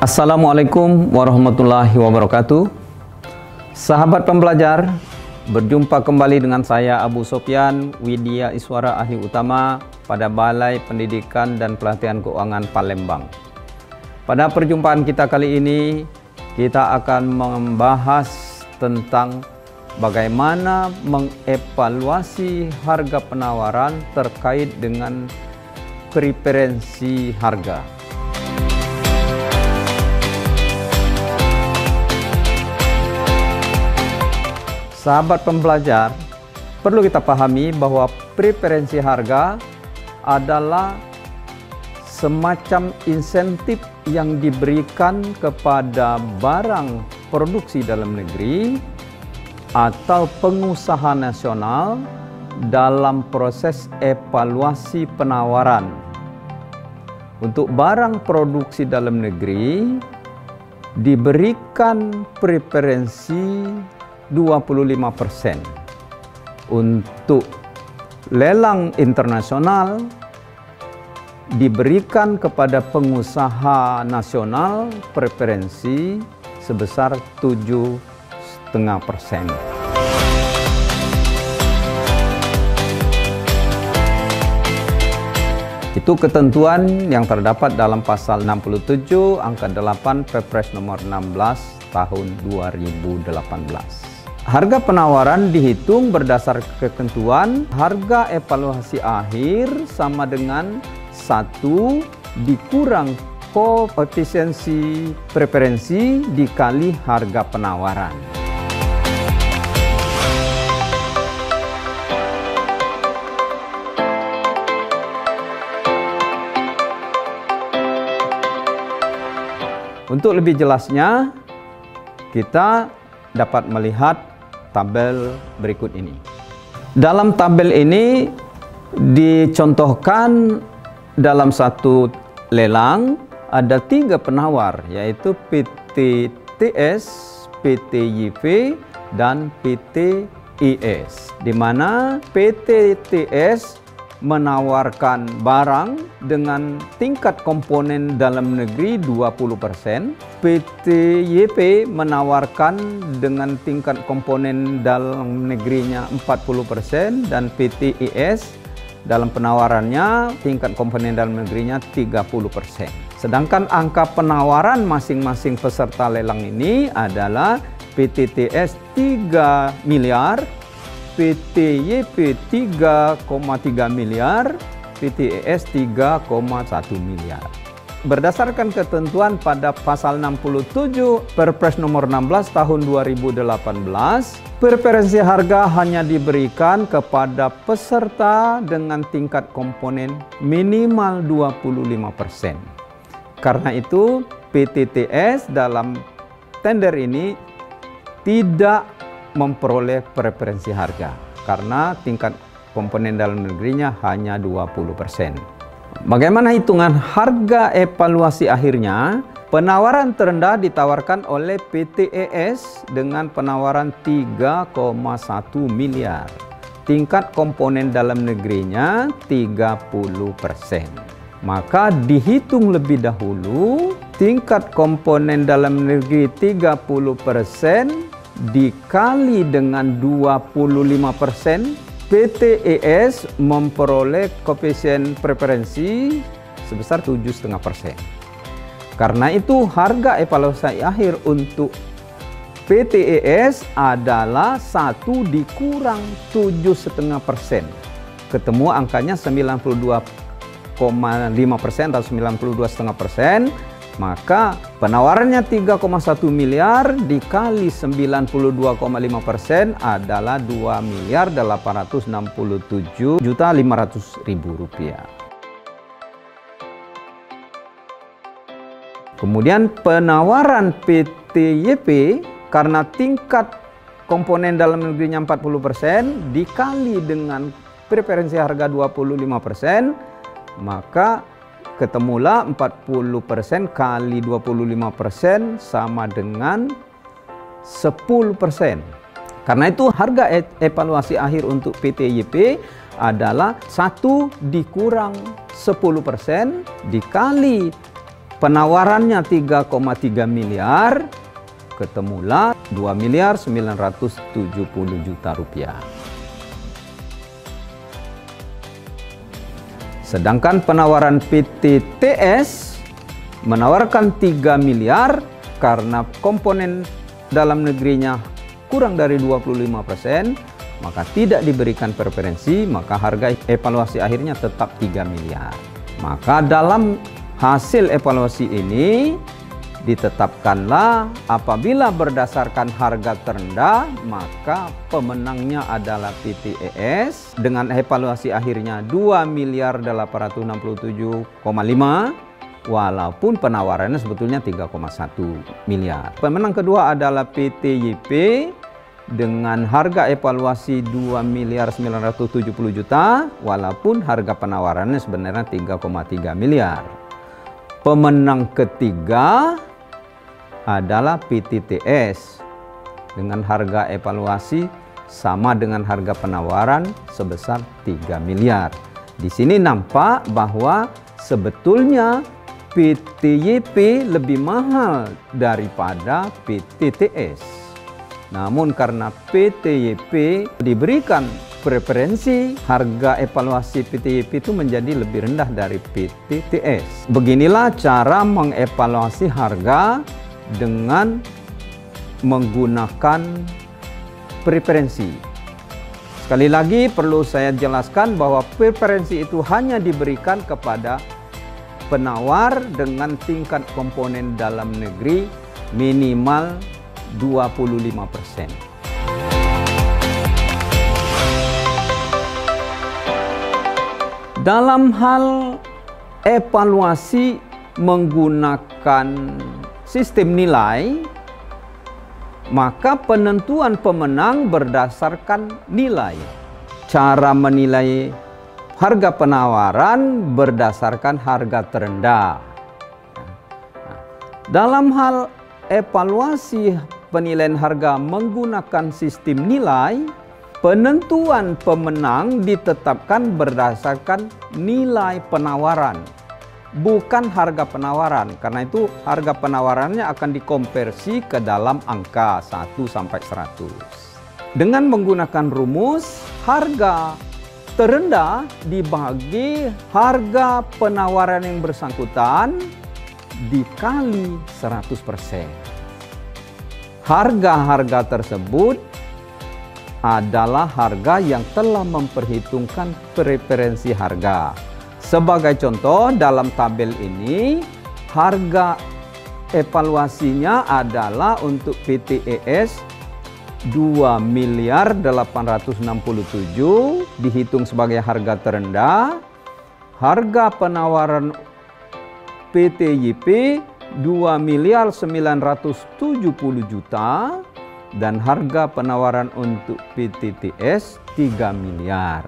Assalamualaikum warahmatullahi wabarakatuh. Sahabat pembelajar, berjumpa kembali dengan saya Abu Sofyan Widya Iswara, ahli utama pada Balai Pendidikan dan Pelatihan Keuangan Palembang. Pada perjumpaan kita kali ini, kita akan membahas tentang bagaimana mengevaluasi harga penawaran terkait dengan preferensi harga. Sahabat pembelajar, perlu kita pahami bahwa preferensi harga adalah semacam insentif yang diberikan kepada barang produksi dalam negeri atau pengusaha nasional dalam proses evaluasi penawaran. Untuk barang produksi dalam negeri diberikan preferensi 25%. Untuk lelang internasional diberikan kepada pengusaha nasional preferensi sebesar 7,5%. Itu ketentuan yang terdapat dalam pasal 67 angka 8 Perpres nomor 16 tahun 2018. Harga penawaran dihitung berdasar ketentuan harga evaluasi akhir sama dengan 1 dikurang koefisiensi preferensi dikali harga penawaran. Untuk lebih jelasnya, kita dapat melihat tabel berikut ini. Dalam tabel ini dicontohkan dalam satu lelang ada 3 penawar, yaitu PT TS, PT YP, dan PT IS, di mana PT TS menawarkan barang dengan tingkat komponen dalam negeri 20%, PT YP menawarkan dengan tingkat komponen dalam negerinya 40%, dan PT IS dalam penawarannya tingkat komponen dalam negerinya 30%. Sedangkan angka penawaran masing-masing peserta lelang ini adalah PT TS 3 miliar, PT YP 3,3 miliar, PT ES 3,1 miliar. Berdasarkan ketentuan pada pasal 67 Perpres nomor 16 tahun 2018, preferensi harga hanya diberikan kepada peserta dengan tingkat komponen minimal 25%. Karena itu, PT TS dalam tender ini tidak memperoleh preferensi harga karena tingkat komponen dalam negerinya hanya 20%. Bagaimana hitungan harga evaluasi akhirnya? Penawaran terendah ditawarkan oleh PT ES dengan penawaran 3,1 miliar. Tingkat komponen dalam negerinya 30%. Maka dihitung lebih dahulu tingkat komponen dalam negeri 30% dikali dengan 25%, PT ES memperoleh koefisien preferensi sebesar 7,5%. Karena itu harga evaluasi akhir untuk PT ES adalah 1 dikurang 7,5%. Ketemu angkanya 92,5% atau 92,5%. Maka penawarannya 3,1 miliar dikali 92,5% adalah 2.867.500.000 rupiah. Kemudian penawaran PT YP karena tingkat komponen dalam negerinya 40% dikali dengan preferensi harga 25%, maka ketemulah 40% kali 25% sama dengan 10%. Karena itu harga evaluasi akhir untuk PT YP adalah 1 dikurang 10% dikali Penawarannya 3,3 miliar, ketemulah 2.970 juta rupiah. Sedangkan penawaran PT TS menawarkan 3 miliar karena komponen dalam negerinya kurang dari 25%, maka tidak diberikan preferensi, maka harga evaluasi akhirnya tetap 3 miliar. Maka dalam hasil evaluasi ini ditetapkanlah apabila berdasarkan harga terendah, maka pemenangnya adalah PT ES dengan evaluasi akhirnya 2.867,5, walaupun penawarannya sebetulnya 3,1 miliar. Pemenang kedua adalah PT YP dengan harga evaluasi 2.970 juta, walaupun harga penawarannya sebenarnya 3,3 miliar. Pemenang ketiga adalah PT TS dengan harga evaluasi sama dengan harga penawaran sebesar 3 miliar. Di sini nampak bahwa sebetulnya PT YP lebih mahal daripada PT TS. Namun karena PT YP diberikan preferensi, harga evaluasi PT YP itu menjadi lebih rendah dari PT TS. Beginilah cara mengevaluasi harga dengan menggunakan preferensi. Sekali lagi perlu saya jelaskan bahwa preferensi itu hanya diberikan kepada penawar dengan tingkat komponen dalam negeri minimal 25%. Dalam hal evaluasi menggunakan sistem nilai, maka penentuan pemenang berdasarkan nilai. Cara menilai harga penawaran berdasarkan harga terendah. Dalam hal evaluasi penilaian harga menggunakan sistem nilai, penentuan pemenang ditetapkan berdasarkan nilai penawaran, bukan harga penawaran. Karena itu harga penawarannya akan dikonversi ke dalam angka 1 sampai 100. Dengan menggunakan rumus, harga terendah dibagi harga penawaran yang bersangkutan dikali 100%. Harga-harga tersebut adalah harga yang telah memperhitungkan preferensi harga. Sebagai contoh, dalam tabel ini harga evaluasinya adalah untuk PT ES 2.867 dihitung sebagai harga terendah. Harga penawaran PT YP 2.970 juta dan harga penawaran untuk PT TS 3 miliar.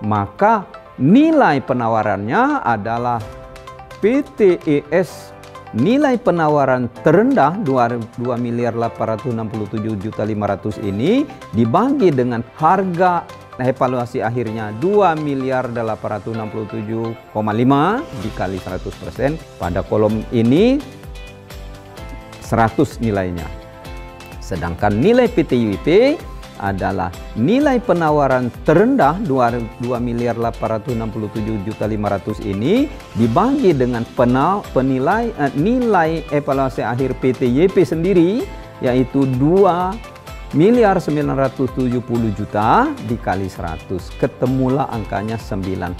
Maka nilai penawarannya adalah PT ES nilai penawaran terendah 2.867.500 ini dibagi dengan harga evaluasi akhirnya 2.867,5 dikali 100%. Pada kolom ini 100 nilainya. Sedangkan nilai PT YP adalah nilai penawaran terendah 2.867.500 ini dibagi dengan nilai evaluasi akhir PT YP sendiri, yaitu 2.970 juta dikali 100, ketemulah angkanya 97.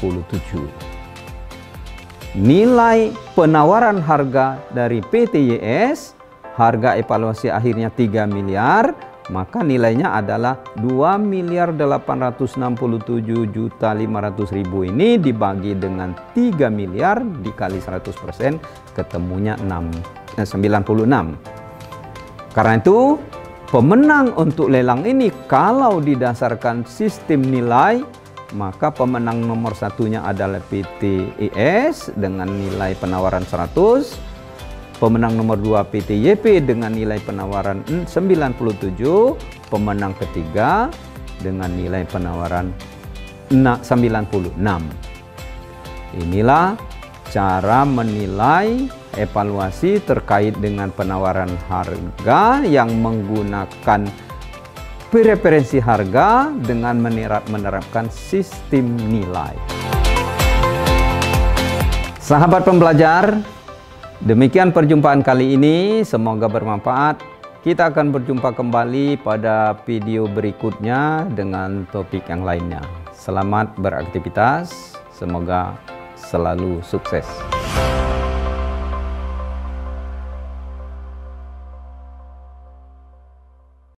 Nilai penawaran harga dari PT YS, harga evaluasi akhirnya 3 miliar, maka nilainya adalah 2.867.500.000 ini dibagi dengan 3 miliar dikali 100%, ketemunya 96. Karena itu pemenang untuk lelang ini kalau didasarkan sistem nilai, maka pemenang nomor satunya adalah PT ES dengan nilai penawaran 100. Pemenang nomor 2 PT YP dengan nilai penawaran 97. Pemenang ketiga dengan nilai penawaran 96. Inilah cara menilai evaluasi terkait dengan penawaran harga yang menggunakan preferensi harga dengan menerapkan sistem nilai. Sahabat pembelajar, demikian perjumpaan kali ini, semoga bermanfaat. Kita akan berjumpa kembali pada video berikutnya dengan topik yang lainnya. Selamat beraktivitas, semoga selalu sukses.